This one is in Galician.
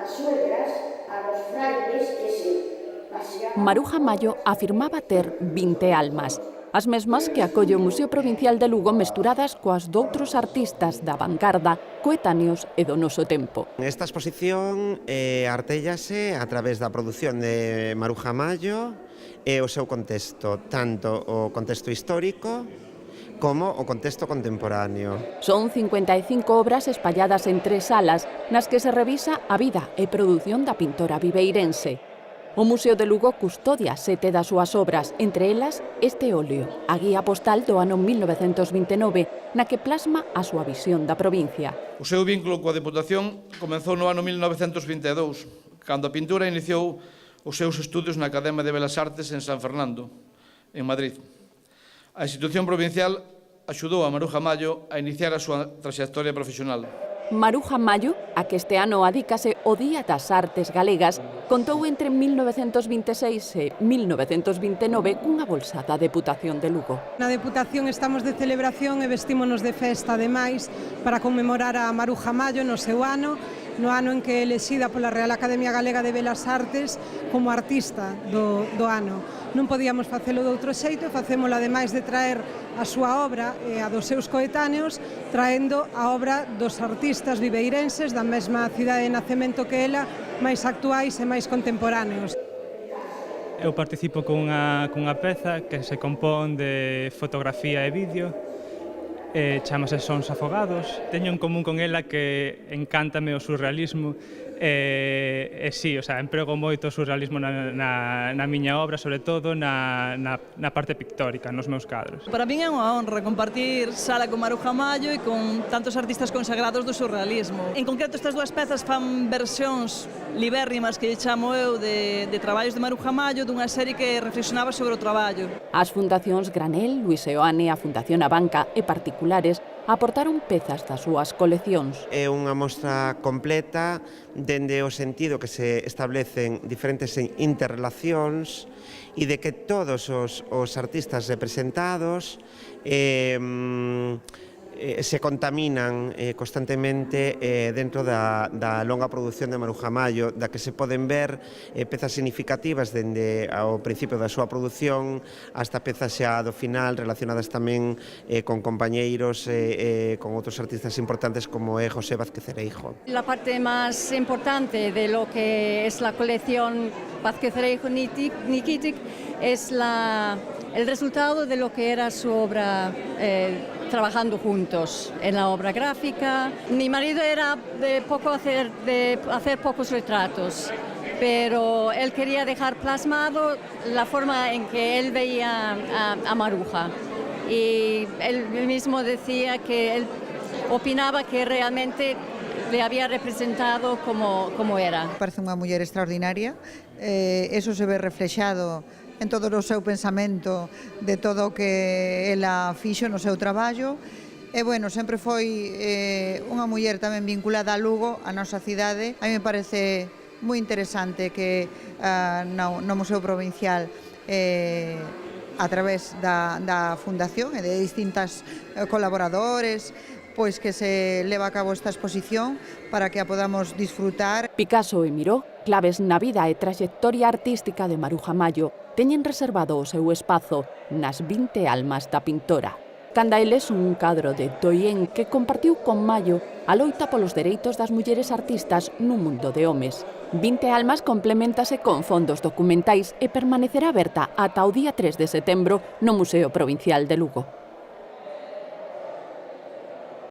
las suegras, a los frailes que se paseaban. Maruja Mallo afirmaba ter 20 almas, as mesmas que acolle o Museo Provincial de Lugo mesturadas coas doutros artistas da vanguarda, coetáneos e do noso tempo. Esta exposición artéllase a través da produción de Maruja Mallo e o seu contexto, tanto o contexto histórico como o contexto contemporáneo. Son 55 obras espalladas en 3 salas nas que se revisa a vida e produción da pintora viveirense. O Museo de Lugo custodia 7 das súas obras, entre elas este óleo, a guía postal do ano 1929, na que plasma a súa visión da provincia. O seu vínculo coa Deputación comezou no ano 1922, cando a pintura iniciou os seus estudos na Academia de Belas Artes en San Fernando, en Madrid. A institución provincial axudou a Maruja Mallo a iniciar a súa traxectoria profesional. Maruja Mallo, a que este ano adícase o Día das Artes Galegas, contou entre 1926 e 1929 cunha bolsa da Deputación de Lugo. Na Deputación estamos de celebración e vestímonos de festa, ademais, para conmemorar a Maruja Mallo no seu ano, no ano en que é elexida pola Real Academia Galega de Belas Artes como artista do ano. Non podíamos facelo de outro xeito, facémolo ademais de traer a súa obra e a dos seus coetáneos, traendo a obra dos artistas viveirenses da mesma cidade de nacemento que ela, máis actuais e máis contemporáneos. Eu participo cunha peza que se compón de fotografía e vídeo, chamase Sons Afogados. Teño en común con ela que encántame o surrealismo e sí, emprego moito o surrealismo na miña obra, sobre todo na parte pictórica, nos meus cadros. Para min é unha honra compartir sala con Maruja Mallo e con tantos artistas consagrados do surrealismo. En concreto, estas dúas pezas fan versións libérrimas, que chamo eu, de traballos de Maruja Mallo, dunha serie que reflexionaba sobre o traballo. As fundacións Granel, Luis Seoane, a Fundación Abanca e particulares aportaron pezas das súas coleccións. É unha mostra completa dende o sentido que se establecen diferentes interrelacións e de que todos os artistas representados se contaminan constantemente dentro da longa produción de Maruja Mallo, da que se poden ver pezas significativas dende ao principio da súa produción hasta pezas xa do final relacionadas tamén con compañeiros con outros artistas importantes como é José Vázquez Cereijo. La parte más importante de lo que es la colección Vázquez Cereijo-Nikitic es el resultado de lo que era su obra trabajando juntos en la obra gráfica. Mi marido era de hacer pocos retratos, pero él quería dejar plasmado la forma en que él veía a Maruja. Y él mismo decía que él opinaba que realmente le había representado como era. Parece unha muller extraordinaria, eso se ve reflexado en todo o seu pensamento de todo o que ela fixo no seu traballo. E, bueno, sempre foi unha muller tamén vinculada a Lugo, a nosa cidade. A mí me parece moi interesante que no Museo Provincial, a través da Fundación e de distintas colaboradores, pois que se leva a cabo esta exposición para que a podamos disfrutar. Picasso e Miró, claves na vida e traxectoria artística de Maruja Mallo, teñen reservado o seu espazo nas 20 almas da pintora. Canda eles un cadro de Toyen que compartiu con Mallo a loita polos dereitos das mulleres artistas nun mundo de homes. 20 almas complementase con fondos documentais e permanecerá aberta ata o día 3 de setembro no Museo Provincial de Lugo.